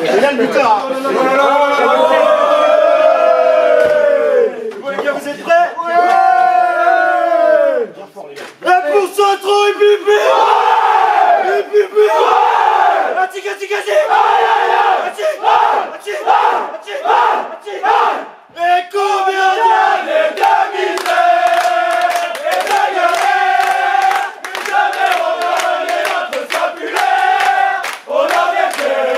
C'est là le buteur. Les gars, vous êtes prêts? Et pour Sotron et Pipi. Et Pipi. Et combien d'années de misère et de galère, mais jamais on a donné notre scapulaire, on en vient fier,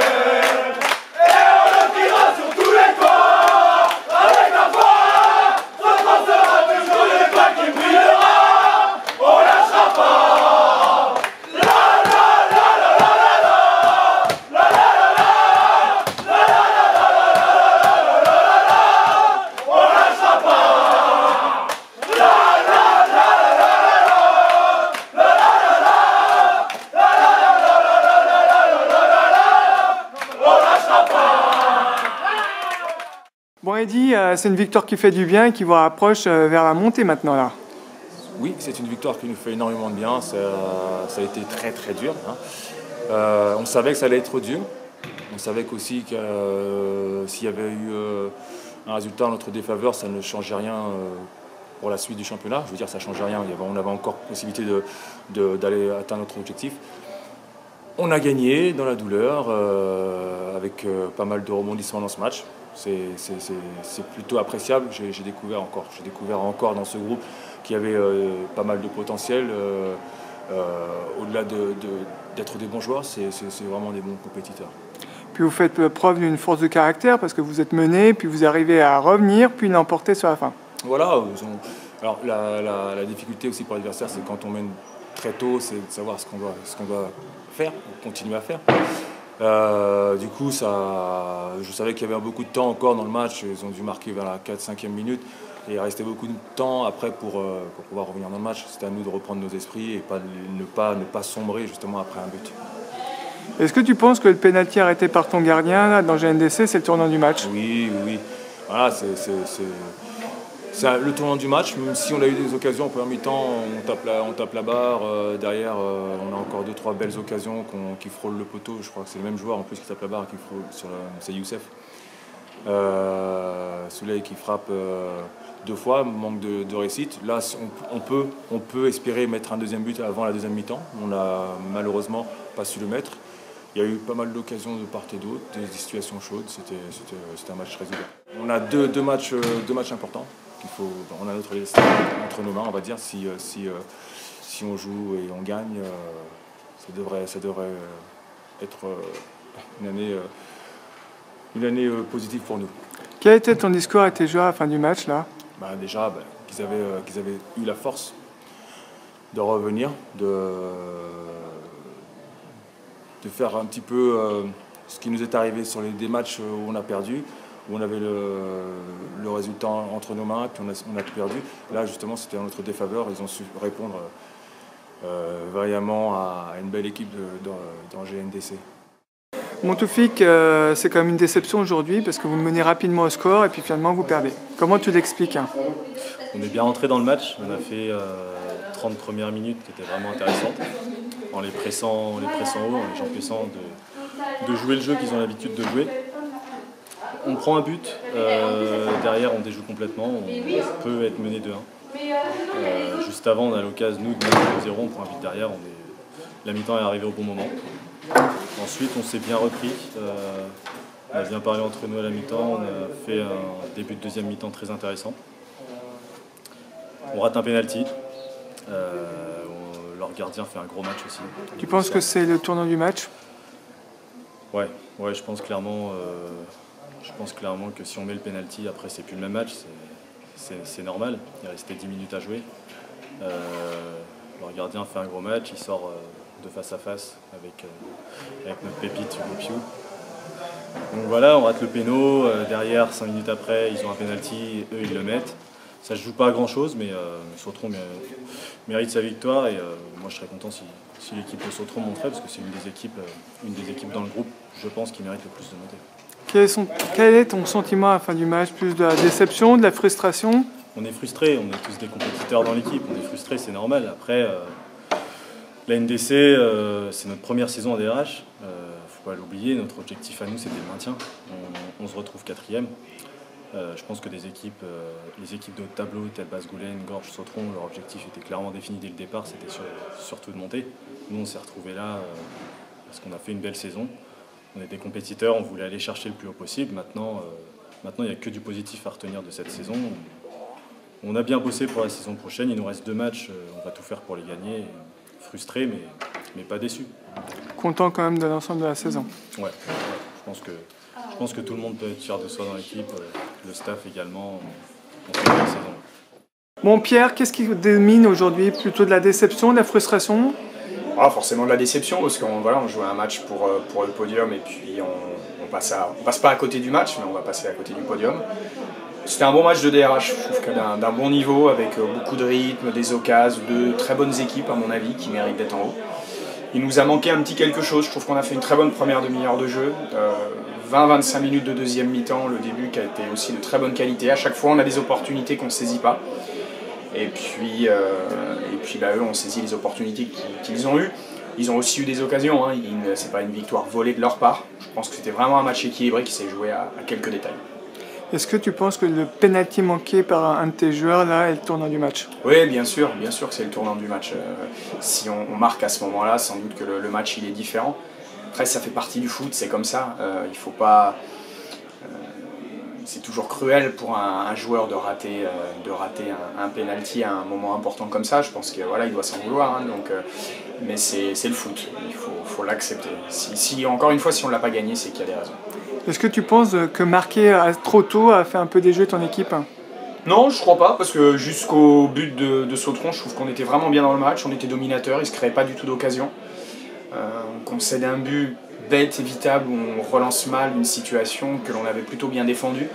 et on le tirera sur tous les corps, avec la foi, Sotron sera toujours l'étoile qui brillera, on lâchera pas. Bon Eddy, c'est une victoire qui fait du bien et qui vous rapproche vers la montée maintenant là. Oui, c'est une victoire qui nous fait énormément de bien, ça a été très très dur. Hein. On savait que ça allait être dur, on savait qu'aussi que s'il y avait eu un résultat en notre défaveur, ça ne changeait rien pour la suite du championnat. Je veux dire, ça ne changeait rien, on avait encore possibilité d'aller atteindre notre objectif. On a gagné dans la douleur, avec pas mal de rebondissements dans ce match. C'est plutôt appréciable. J'ai découvert encore dans ce groupe qu'il y avait pas mal de potentiel. Au-delà d'être des bons joueurs, c'est vraiment des bons compétiteurs. Puis vous faites preuve d'une force de caractère parce que vous êtes mené, puis vous arrivez à revenir, puis l'emporter sur la fin. Voilà. Alors la difficulté aussi pour l'adversaire, c'est quand on mène très tôt, c'est de savoir ce qu'on doit faire, continuer à faire. Du coup, je savais qu'il y avait beaucoup de temps encore dans le match. Ils ont dû marquer vers la 4-5e minute. Et il restait beaucoup de temps après pour pouvoir revenir dans le match. C'était à nous de reprendre nos esprits et ne pas sombrer justement après un but. Est-ce que tu penses que le pénalty arrêté par ton gardien là, dans GNDC, c'est le tournant du match? Oui. Voilà, c'est le tournant du match. Même si on a eu des occasions en première mi-temps, on tape la barre. Derrière, on a encore 2-3 belles occasions qui frôlent le poteau. Je crois que c'est le même joueur en plus qui tape la barre, qui frôle c'est Youssef. Souley qui frappe 2 fois, manque de réussite. Là, on peut espérer mettre un deuxième but avant la deuxième mi-temps. On n'a malheureusement pas su le mettre. Il y a eu pas mal d'occasions de part et d'autre, des situations chaudes. C'était un match très ouvert. On a deux matchs importants. On a notre destin entre nos mains, on va dire. Si on joue et on gagne, ça devrait être une année positive pour nous. Quel était ton discours à tes joueurs à la fin du match là? Déjà qu'ils avaient eu la force de revenir, de faire un petit peu ce qui nous est arrivé sur des matchs où on a perdu, où on avait le résultat entre nos mains, puis on a perdu. Là, justement, c'était en notre défaveur. Ils ont su répondre vaillamment à une belle équipe dans GNDC. Mon Toufik, c'est quand même une déception aujourd'hui parce que vous menez rapidement au score et puis finalement vous perdez. Comment tu l'expliques hein? On est bien rentré dans le match. On a fait 30 premières minutes qui étaient vraiment intéressantes. En les pressant haut, en les empêchant de jouer le jeu qu'ils ont l'habitude de jouer. On prend un but, derrière on déjoue complètement, on peut être mené 2-1. Juste avant on a l'occasion nous de mettre 2-0, on prend un but derrière, la mi-temps est arrivée au bon moment. Ensuite on s'est bien repris, on a bien parlé entre nous à la mi-temps, on a fait un début de deuxième mi-temps très intéressant. On rate un penalty. Leur gardien fait un gros match aussi. Tu penses que c'est le tournant du match? Ouais, je pense clairement que si on met le penalty, après c'est plus le même match, c'est normal. Il restait 10 minutes à jouer. Leur gardien fait un gros match, il sort de face à face avec notre pépite Hugo Piou. Donc voilà, on rate le péno. Derrière, 5 minutes après, ils ont un penalty, eux ils le mettent. Ça ne se joue pas à grand chose, mais Sotron mérite sa victoire et moi je serais content si l'équipe de Sotron monterait parce que c'est une des équipes dans le groupe, je pense, qui mérite le plus de monter. Quel est ton sentiment à la fin du match? Plus de la déception, de la frustration? On est frustrés, on est tous des compétiteurs dans l'équipe, on est frustrés, c'est normal. Après, la NDC, c'est notre première saison en DRH. faut pas l'oublier, notre objectif à nous c'était le maintien. On se retrouve 4e. Je pense que les équipes de haut de tableau, telles Basse-Goulaine, Gorges, Sautron, leur objectif était clairement défini dès le départ, c'était surtout de monter. Nous on s'est retrouvés là parce qu'on a fait une belle saison. On était compétiteurs, on voulait aller chercher le plus haut possible. Maintenant il n'y a que du positif à retenir de cette saison. On a bien bossé pour la saison prochaine, il nous reste 2 matchs, on va tout faire pour les gagner. Frustré mais pas déçu. Content quand même de l'ensemble de la saison. Ouais. Je pense que tout le monde peut être fier de soi dans l'équipe, le staff également. On fait une belle saison. Bon Pierre, qu'est-ce qui vous domine aujourd'hui? Plutôt de la déception, de la frustration? Forcément de la déception, parce qu'on on jouait un match pour le podium et puis on passe pas à côté du match, mais on va passer à côté du podium. C'était un bon match de DRH, je trouve que d'un bon niveau, avec beaucoup de rythme, des occasions, de très bonnes équipes à mon avis, qui méritent d'être en haut. Il nous a manqué un petit quelque chose, je trouve qu'on a fait une très bonne première demi-heure de jeu, 20-25 minutes de deuxième mi-temps, le début qui a été aussi de très bonne qualité. À chaque fois on a des opportunités qu'on ne saisit pas. Et puis eux ont saisi les opportunités qu'ils ont eues. Ils ont aussi eu des occasions, hein. C'est pas une victoire volée de leur part. Je pense que c'était vraiment un match équilibré qui s'est joué à quelques détails. Est-ce que tu penses que le penalty manqué par un de tes joueurs là est le tournant du match? Oui, bien sûr que c'est le tournant du match. Si on marque à ce moment-là, sans doute que le match il est différent. Après ça fait partie du foot, c'est comme ça. Il faut pas... c'est toujours cruel pour un joueur de rater un penalty à un moment important comme ça. Je pense qu'il doit s'en vouloir. Hein, mais c'est le foot, il faut l'accepter. Encore une fois, si on ne l'a pas gagné, c'est qu'il y a des raisons. Est-ce que tu penses que marquer trop tôt a fait un peu déjouer ton équipe? Non, je crois pas, parce que jusqu'au but de Sautron, je trouve qu'on était vraiment bien dans le match, on était dominateur, il ne se créait pas du tout d'occasion. On concède un but bête, évitable, où on relance mal une situation que l'on avait plutôt bien défendue.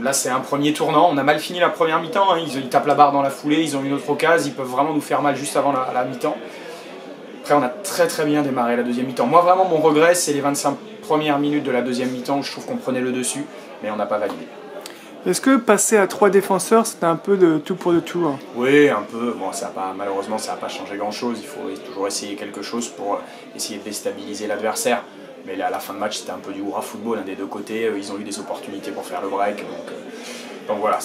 Là c'est un premier tournant, on a mal fini la première mi-temps, hein. Ils tapent la barre dans la foulée, ils ont une autre occasion, ils peuvent vraiment nous faire mal juste avant la mi-temps. Après on a très bien démarré la deuxième mi-temps. Moi vraiment mon regret c'est les 25 premières minutes de la deuxième mi-temps où je trouve qu'on prenait le dessus, mais on n'a pas validé. Est-ce que passer à 3 défenseurs c'était un peu de tout pour le tout? Oui, un peu. Bon, malheureusement ça n'a pas changé grand-chose, il faut toujours essayer quelque chose pour essayer de déstabiliser l'adversaire. Mais là, à la fin de match c'était un peu du hurrah football, hein, des deux côtés, ils ont eu des opportunités pour faire le break. Donc voilà,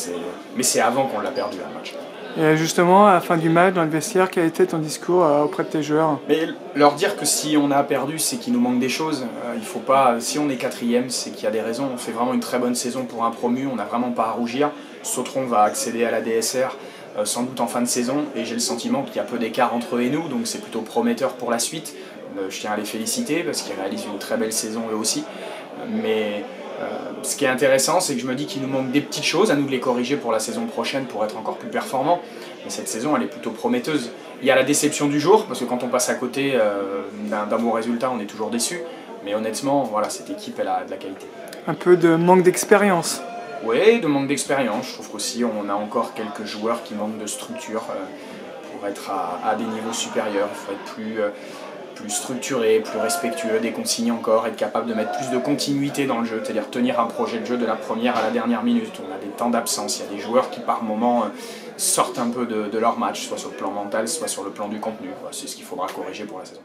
mais c'est avant qu'on l'a perdu le match. Et justement, à la fin du match, dans le vestiaire, quel était ton discours auprès de tes joueurs? Mais leur dire que si on a perdu, c'est qu'il nous manque des choses. Il faut pas, si on est 4e, c'est qu'il y a des raisons. On fait vraiment une très bonne saison pour un promu, on n'a vraiment pas à rougir. Sautron va accéder à la DSR sans doute en fin de saison, et j'ai le sentiment qu'il y a peu d'écart entre eux et nous, donc c'est plutôt prometteur pour la suite. Je tiens à les féliciter parce qu'ils réalisent une très belle saison eux aussi. Mais ce qui est intéressant, c'est que je me dis qu'il nous manque des petites choses, à nous de les corriger pour la saison prochaine pour être encore plus performants. Mais cette saison, elle est plutôt prometteuse. Il y a la déception du jour, parce que quand on passe à côté d'un bon résultat, on est toujours déçu. Mais honnêtement, voilà, cette équipe, elle a de la qualité. Un peu de manque d'expérience? Oui, de manque d'expérience. Je trouve qu'aussi, on a encore quelques joueurs qui manquent de structure pour être à des niveaux supérieurs. Il faut être plus structuré, plus respectueux des consignes encore, être capable de mettre plus de continuité dans le jeu, c'est-à-dire tenir un projet de jeu de la première à la dernière minute. On a des temps d'absence, il y a des joueurs qui par moment sortent un peu de leur match, soit sur le plan mental, soit sur le plan du contenu. C'est ce qu'il faudra corriger pour la saison.